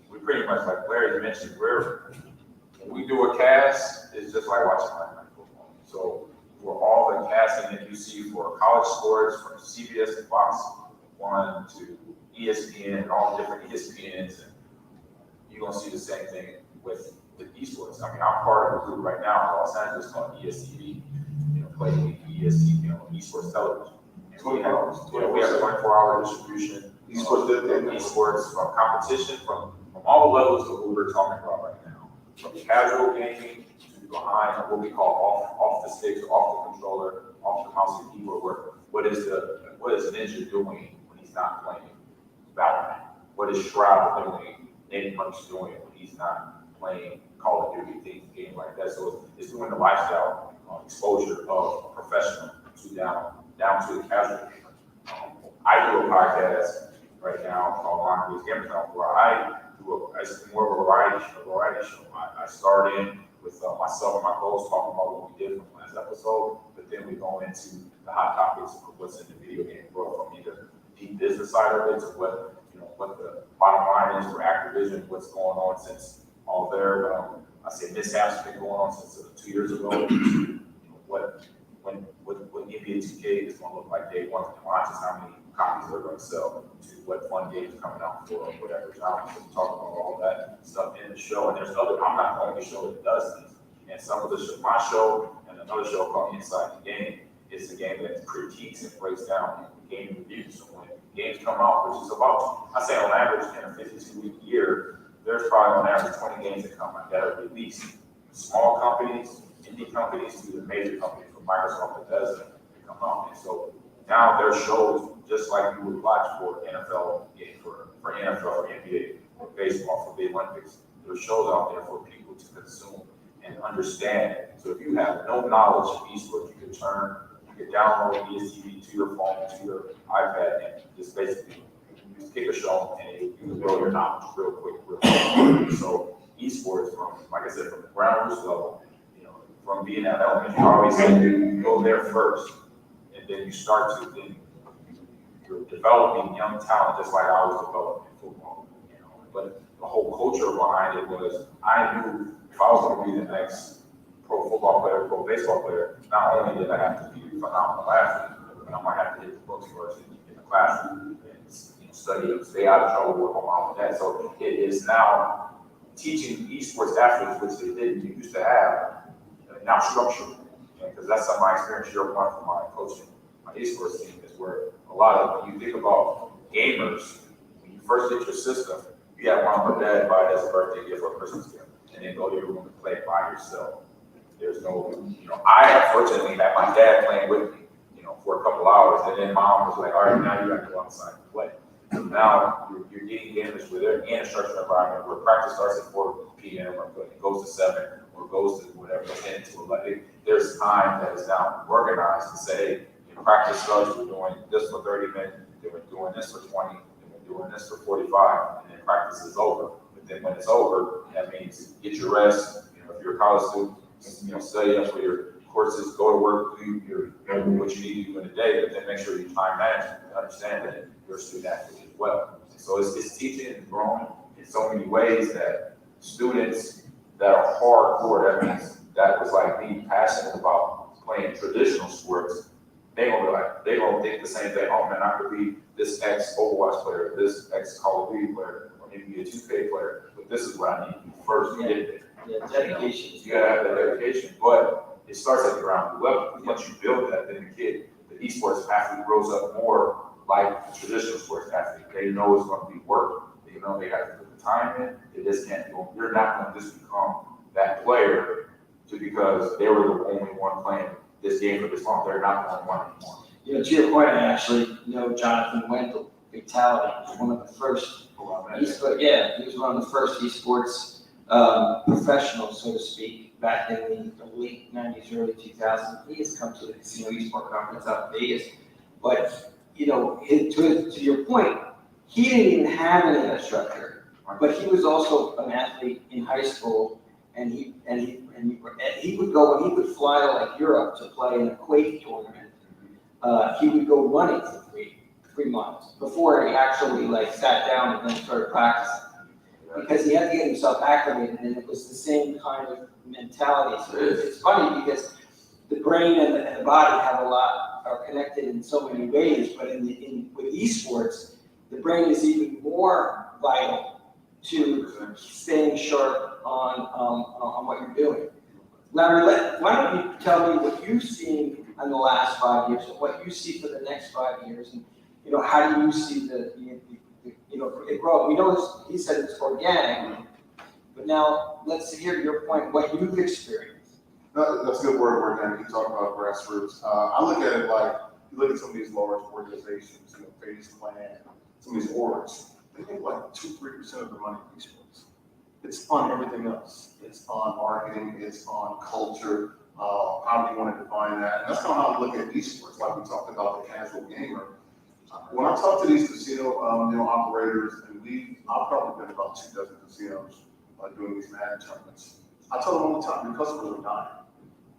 we pretty much, like Larry mentioned, when we do a cast, it's just like watching Monday Night Football. So for all the casting that you see for college sports, from CBS and Fox 1 to ESPN and all the different ESPNs, and you're going to see the same thing with esports. I'm part of a group right now in Los Angeles called ESTV, playing esports television. And we have 24-hour distribution. Esports from competition, from all levels of what we're talking about right now. From casual gaming to behind what we call off the sticks, off the controller, off the mouse and keyboard work. What is Ninja doing when he's not playing Valorant? What is Shroud doing, Nate Punch doing when he's not playing Call of Duty, games like that? So it's doing the lifestyle exposure of professional to down to the casual gamer. I do a podcast right now called Lonnie's Game Time, where it's more of a variety show. I start in with myself and my co-host talking about what we did from last episode, but then we go into the hot topics of what's in the video game world, from either the business side of it to what what the bottom line is for Activision, what's going on since all their, I say mishaps have been going on since 2 years ago. What NBA 2K is going to look like day one when it launches, how many copies they're going to sell, to what fun games coming out for, or whatever. So I'm going to talk about all that stuff in the show. And there's other, I'm not the only show that does this. And some of the show, my show and another show called Inside the Game, is a game that critiques and breaks down game reviews. So when games come out, which is about, I say on average in a 52-week year, there's probably on average 20 games that come out that are released. Small companies, indie companies, to the major companies, from Microsoft and Bethesda, they come out. And so now their shows, just like you would watch for NFL, for NFL, for NBA, for baseball, for the Olympics, there are shows out there for people to consume and understand. So if you have no knowledge of esports, you can download ESTV to your phone, to your iPad, and just basically just pick a show and you can grow your knowledge real quick, real quick. So esports, from, like I said, from the ground roots level, from being at elementary, I always say you go there first, and then you start to, then you're developing young talent just like I was developing football. But the whole culture behind it was, I knew if I was going to be the next pro football player, pro baseball player, not only did I have to be a phenomenal athlete, but I'm going to have to hit the books first in the classroom and study and stay out of trouble, work on my own that. So it is now teaching esports athletes, which they didn't used to have, now structured. Because that's some of my experience here from my coaching, my esports team, is where a lot of, when you think about gamers, when you first get your system, you have mom or dad buy it as a birthday gift or a Christmas gift, and then go to your room and play it by yourself. There's no, I unfortunately had my dad playing with me, for a couple hours, and then mom was like, all right, now you got to go outside and play. So now you're getting gamers where they're in a structured environment where practice starts at 4 p.m. or it goes to 7 or goes to whatever, 10 to 11. There's time that is now organized to say, practice starts, we're doing this for 30 minutes, then we're doing this for 20, then we're doing this for 45, and then practice is over. But then when it's over, that means get your rest. If you're a college student, study up for your courses, go to work, do what you need to do in a day, but then make sure you time manage and understand that you're a student athlete as well. So it's teaching and growing in so many ways that students that are hardcore, that means that was like me, passionate about playing traditional sports, they're gonna think the same thing. Oh man, I could be this ex Overwatch player, this ex Call of Duty player, or maybe a 2K player, but this is what I need to do first to get there. Yeah, dedication. You gotta have that dedication, but it starts at the ground level. Once you build that, then the esports athlete grows up more like the traditional sports athlete. They know it's going to be work. They know they have to put the time in. They just can't go. You're not going to just become that player just because they were the only one playing this game for this long. They're not the only one anymore. To your point, I actually know Jonathan Wendell, Fatality, was one of the first. He was one of the first esports professionals, so to speak, back in the late 90s, early 2000s. He has come to the Casino Esports Conference out in Vegas. But, to your point, he didn't even have any of that structure. But he was also an athlete in high school, and he would go, when he would fly to like Europe to play in a Quake tournament, he would go running for three months before he actually sat down and then started practicing. Because he had to get himself acclimated, and it was the same kind of mentality. So it's funny because the brain and the body are connected in so many ways, but with esports, the brain is even more vital to staying sharp on what you're doing. Larry, why don't you tell me what you've seen in the last 5 years, and what you see for the next 5 years, and how do you see it grow? We know he said it's organic, but now let's hear your point, what you've experienced. No, that's a good word, organic. You talk about grassroots. I look at it like, you look at some of these large organizations, Phase Clan, some of these orgs, they get like 2-3% of the money in esports. It's on everything else. It's on marketing, it's on culture, how do you want to define that? And that's kind of how I look at esports, like we talked about the casual gamer. When I talk to these casino operators, and I've probably been about 2 dozen casinos doing these Madden tournaments. I tell them all the time, your customers are dying.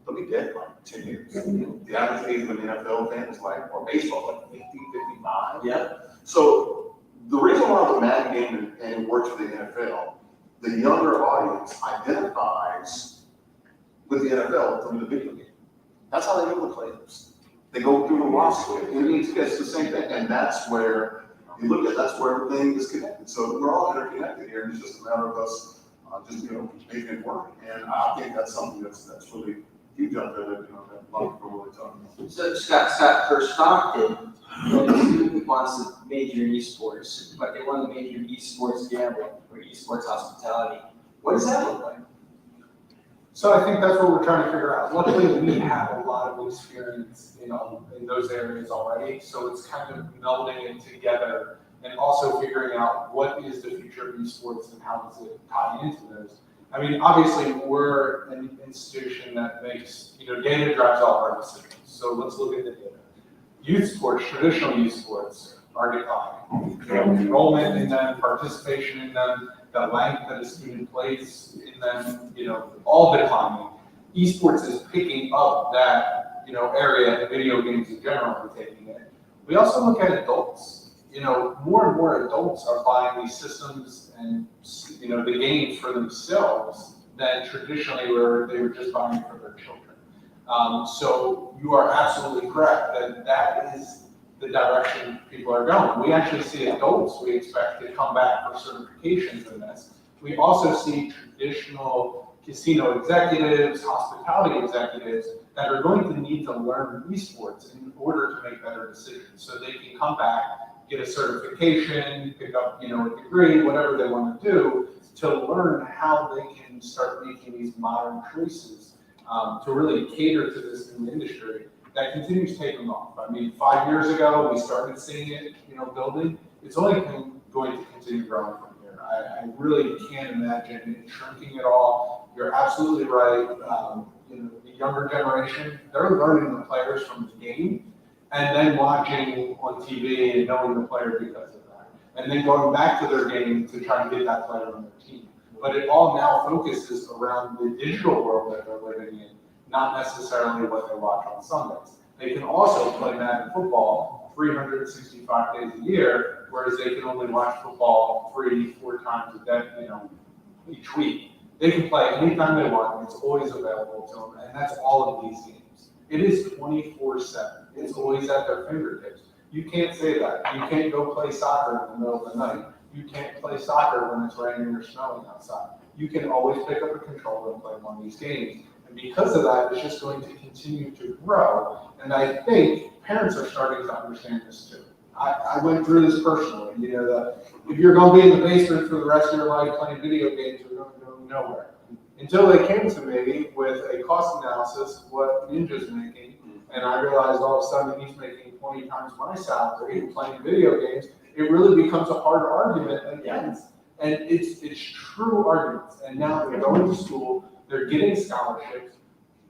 They'll be dead in like 10 years. The average age of an NFL fan is or baseball, 50, 55. Yeah. So the reason why the Madden game and it works for the NFL, the younger audience identifies with the NFL through the video game. That's how they know the players. They go through the roster, and it's the same thing, and that's where you look at. That's where everything is connected. So we're all interconnected here, and it's just a matter of us just making it work. And I think that's something that's really huge out there that that a lot of people are really talking about. So Scott, for Stockton, when a student wants to major in esports, but they want to major in esports gambling or esports hospitality, what does that look like? So I think that's what we're trying to figure out. Luckily, we have a lot of experience, in those areas already. So it's kind of melding it together and also figuring out what is the future of esports and how does it tie into those. I mean, obviously, we're an institution that makes, data drives all of our decisions. So let's look at the data. Youth sports, traditional youth sports, are declining. Enrollment in them, participation in them, the length that a student plays in them, all declining. Esports is picking up that, area, and video games in general are taking it. We also look at adults. More and more adults are buying these systems and, the games for themselves than traditionally where they were just buying it for their children. So you are absolutely correct that is the direction people are going. We actually see adults we expect to come back for certifications in this. We also see traditional casino executives, hospitality executives that are going to need to learn esports in order to make better decisions. So they can come back, get a certification, pick up, a degree, whatever they want to do, to learn how they can start making these modern choices to really cater to this new industry that continues taking off. I mean, 5 years ago, we started seeing it, building. It's only going to continue growing from here. I really can't imagine it shrinking at all. You're absolutely right. The younger generation, they're learning the players from the game and then watching on TV and knowing the player because of that. And then going back to their game to try and get that player on their team. But it all now focuses around the digital world that they're living in, not necessarily what they watch on Sundays. They can also play Madden football 365 days a year, whereas they can only watch football 3-4 times a day, each week. They can play anytime they want, it's always available to them, and that's all of these games. It is 24/7. It's always at their fingertips. You can't say that. You can't go play soccer in the middle of the night. You can't play soccer when it's raining or snowing outside. You can always pick up a controller and play one of these games. And because of that, it's just going to continue to grow. And I think parents are starting to understand this too. I went through this personally. That if you're going to be in the basement for the rest of your life playing video games, you're going to go nowhere. Until they came to me with a cost analysis, what Ninja's making, and I realized all of a sudden he's making 20 times my salary playing video games. It really becomes a hard argument against. And it's true arguments. And now they're going to school, they're getting scholarships.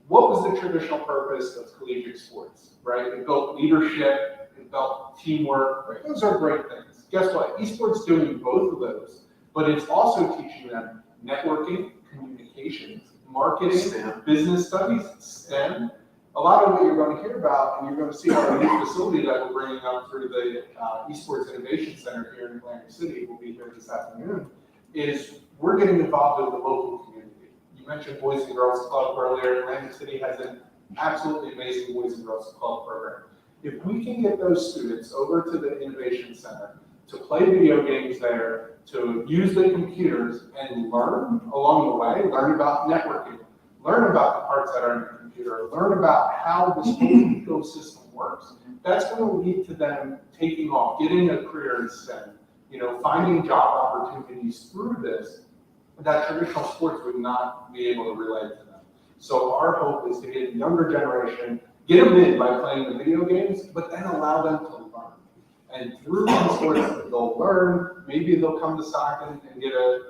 What was the traditional purpose of collegiate sports, right? It built leadership, it built teamwork, right? Those are great things. Guess what? Esports doing both of those, but it's also teaching them networking, communications, marketing, STEM, business studies, STEM. A lot of what you're going to hear about, and you're going to see our new facility that we're bringing up through the Esports Innovation Center here in Atlantic City, will be here this afternoon, is we're getting involved with the local community. You mentioned Boys and Girls Club earlier. Atlantic City has an absolutely amazing Boys and Girls Club program. If we can get those students over to the Innovation Center to play video games there, to use the computers and learn along the way, learn about networking, learn about the parts that are in the computer, learn about how this whole ecosystem works, that's going to lead to them taking off, getting a career in STEM, finding job opportunities through this that traditional sports would not be able to relate to them. So our hope is to get the younger generation, get them in by playing the video games, but then allow them to learn. And through esports, they'll learn. Maybe they'll come to Stockton and get a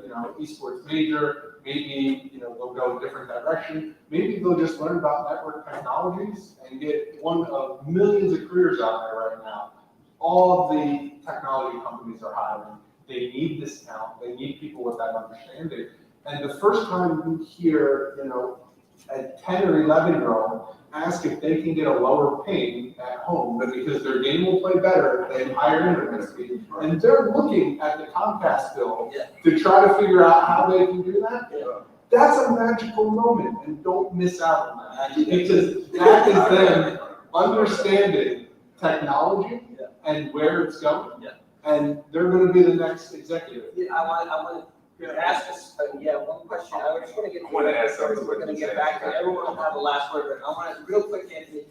esports major. Maybe they'll go a different direction. Maybe they'll just learn about network technologies and get one of millions of careers out there right now. All of the technology companies are hiring. They need this talent. They need people with that understanding. And the first time you hear, a 10 or 11-year-old ask if they can get a lower ping at home, but because their game will play better, they have higher internet speed. And they're looking at the Comcast bill to try to figure out how they can do that. That's a magical moment, and don't miss out on that. Because that is them understanding technology and where it's going. And they're gonna be the next executive. Yeah, I want to ask us, one question. I was going to get. I wanna ask something. We're going to get back to everyone will have the last word, but I want to, real quick, Anthony,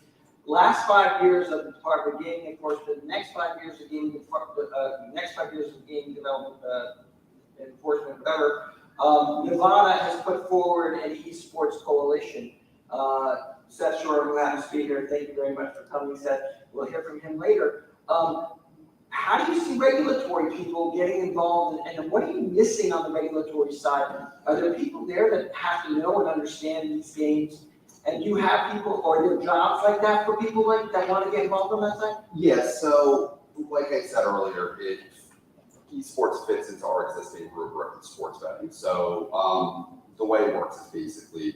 last 5 years of the Department of Gaming Enforcement, the next 5 years of gaming, next 5 years of gaming development, enforcement, whatever, Nevada has put forward an esports coalition. Seth Shore, who happens to be here, thank you very much for coming. Seth, we'll hear from him later. How do you see regulatory people getting involved, and what are you missing on the regulatory side? Are there people there that have to know and understand these games? And you have people, or there jobs like that for people like that want to get involved on that side? Yeah, so like I said earlier, esports fits into our existing rubric of sports betting. So the way it works is basically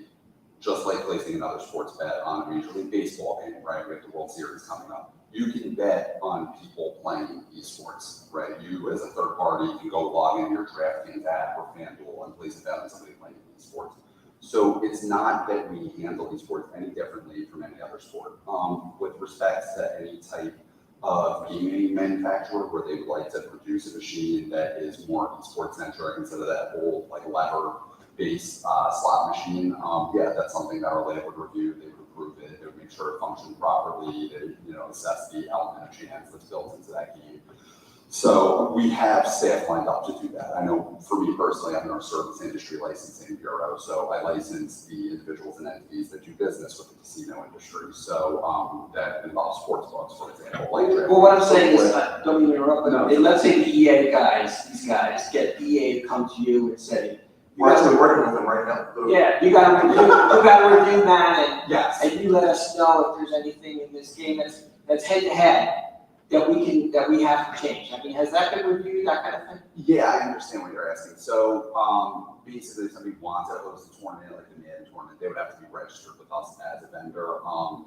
just like placing another sports bet on a Major League Baseball game, right? We have the World Series coming up. You can bet on people playing esports, right? You as a third party can go log in your DraftKings app or FanDuel and place a bet on somebody playing esports. So it's not that we handle esports any differently from any other sport. With respect to any type of gaming manufacturer where they would like to produce a machine that is more esports centric instead of that old like lever-based slot machine, that's something that our lab would review. They would approve it. They would make sure it functioned properly. They would, assess the element of chance that's built into that game. So we have staff lined up to do that. I know for me personally, I'm in our service industry licensing bureau, so I license the individuals and entities that do business with the casino industry. So that involves sports books, for example. Well, what I'm saying is, don't mean to interrupt, but let's say the EA guys, these guys, get EA to come to you and say, We're actually working with them right now. yeah, you gotta review that, Yes. and you let us know if there's anything in this game that's head to head that we have to change. I mean, has that been reviewed, that kind of thing? Yeah, I understand what you're asking. So basically, if somebody wants to host a tournament like the Madden tournament, they would have to be registered with us as a vendor.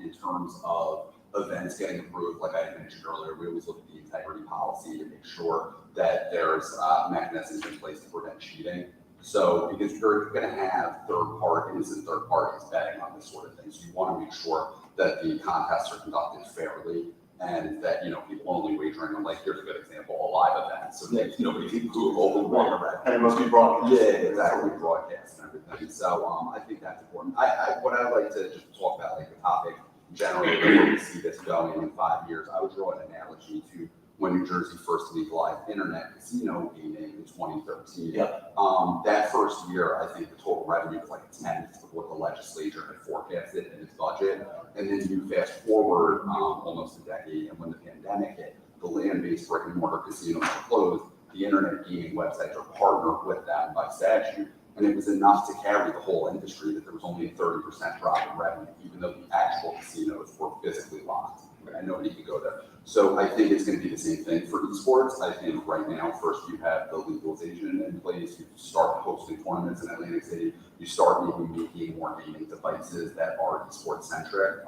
In terms of events getting approved, like I had mentioned earlier, we always look at the integrity policy to make sure that there's mechanisms in place to prevent cheating. So because you're going to have innocent third parties betting on this sort of thing, so you want to make sure that the contests are conducted fairly and that people only wagering on, like, here's a good example, a live event, so that nobody can Google and run around. And it must be broadcast. Yeah, exactly, broadcast and everything. So I think that's important. What I'd like to just talk about, like the topic generally, where we see this going in 5 years, I would draw an analogy to when New Jersey first legalized internet casino gaming in 2013. That first year, I think the total revenue was like a tenth of what the legislature had forecasted in its budget. And then you fast forward almost a decade, and when the pandemic hit, the land-based brick and mortar casinos were closed. The internet gaming websites are partnered with them by statute. And it was enough to carry the whole industry that there was only a 30% drop in revenue, even though the actual casinos were physically locked. And nobody could go there. So I think it's going to be the same thing for esports. I think right now, first you have the legalization in place. You start hosting tournaments in Atlantic City. You start making more gaming devices that are esports centric.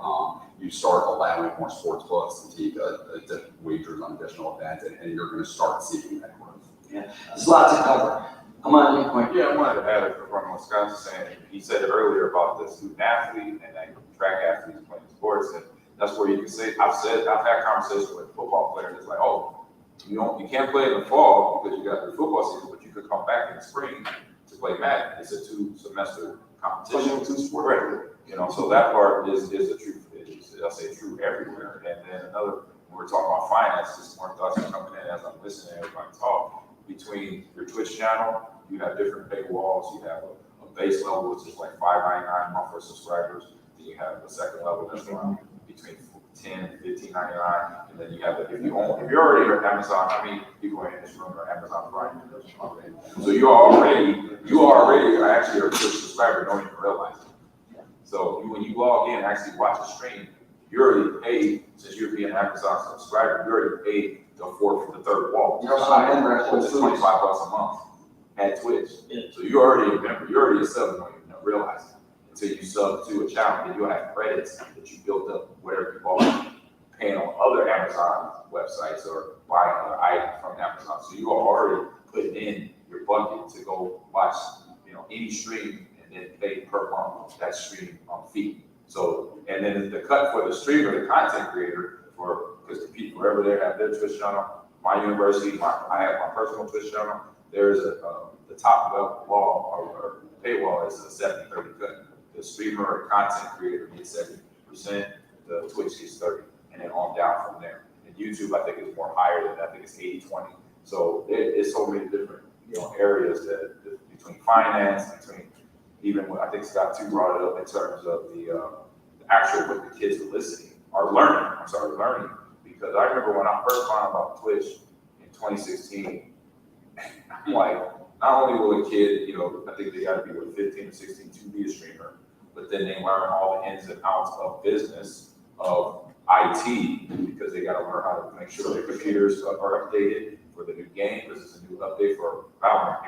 You start allowing more sports books to take wagers on additional events, and you're going to start seeing that growth. Yeah, there's lots to cover. I'm on your point. Yeah, I wanted to add from what Scott was saying. He said it earlier about the student athlete and then track athletes playing sports, and that's where you can say, I've had conversations with football players. It's like, oh, you can't play in the fall because you got your football season, but you could come back in the spring to play Madden. It's a 2-semester competition. So that part is a truth. I'll say true everywhere. And then another, when we're talking about finance, just more thoughts are coming in as I'm listening to everybody talk. Between your Twitch channel, you have different paywalls. You have a base level, which is like $5.99 a month for subscribers. Then you have the second level that's around between $10 and $15.99, and then you have if you're already at Amazon. I mean, people in this room are Amazon Prime members, so you already are actually a Twitch subscriber, don't even realize it. So when you log in and actually watch a stream, you already paid, since you're being an Amazon subscriber, you already paid the third wall. You're also a member at Twitch. It's $25 a month at Twitch. So you're already a member. You're already a sub, you don't even realize it until you sub to a channel, then you'll have credits that you built up wherever you bought, paying on other Amazon websites or buying other items from Amazon. So you are already putting in your bucket to go watch, any stream and then pay per month that stream fee. So, and then the cut for the streamer, the content creator, because the people, wherever they have their Twitch channel, my university, I have my personal Twitch channel, there's the top wall or paywall is a 70-30 cut. The streamer or content creator gets 70%, the Twitch gets 30, and then on down from there. And YouTube, I think, is more higher than that. I think it's 80-20. So it's so many different, areas that between finance, between even what I think Scott too brought it up in terms of the actual what the kids are listening or learning. Learning, because I remember when I first found out about Twitch in 2016, I'm like, not only will a kid, I think they got to be 15 or 16 to be a streamer, but then they learn all the ins and outs of business, of IT, because they got to learn how to make sure their computers are updated for the new game, because it's a new update for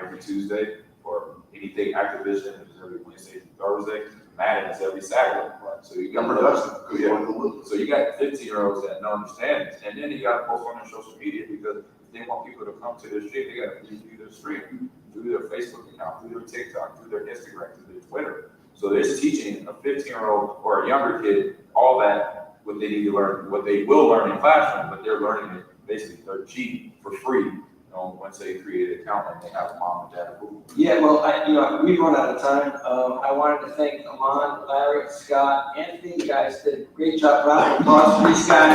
every Tuesday, or anything Activision is every Wednesday and Thursday, Madden is every Saturday. So you got So you got 15-year-olds that don't understand it, and then you got to post on their social media, because if they want people to come to their stream, they got to view their stream, through their Facebook account, through their TikTok, through their Instagram, through their Twitter. So there's teaching a 15-year-old or a younger kid all that, what they need to learn, what they will learn in classroom, but they're learning it basically they're cheap for free. Once they create an account and they have a mom and dad approval. Yeah, well, we've run out of time. I wanted to thank Amon, Larry, Scott, Anthony. You guys did a great job. Round of applause for these guys.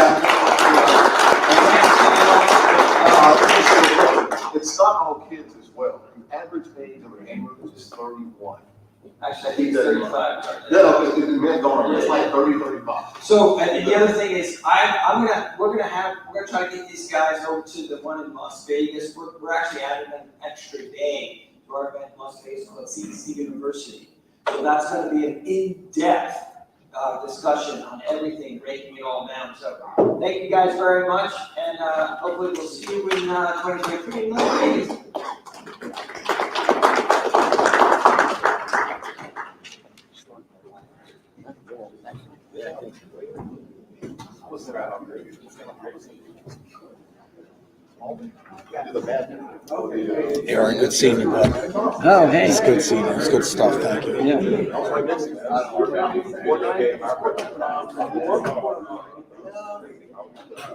It's not all kids as well. The average age of a gamer is 31. Actually, I think it's 35. It's like 30, 35. So, and the other thing is, we're gonna try to get these guys over to the one in Las Vegas. We're actually adding an extra day to our event in Las Vegas called CEC University. So that's gonna be an in-depth discussion on everything, breaking it all down. So, thank you guys very much, and hopefully we'll see you in 2023 in Las Vegas. Aaron, good seeing you, bud. Oh, hey. It's good seeing you. It's good stuff. Thank you. Yeah.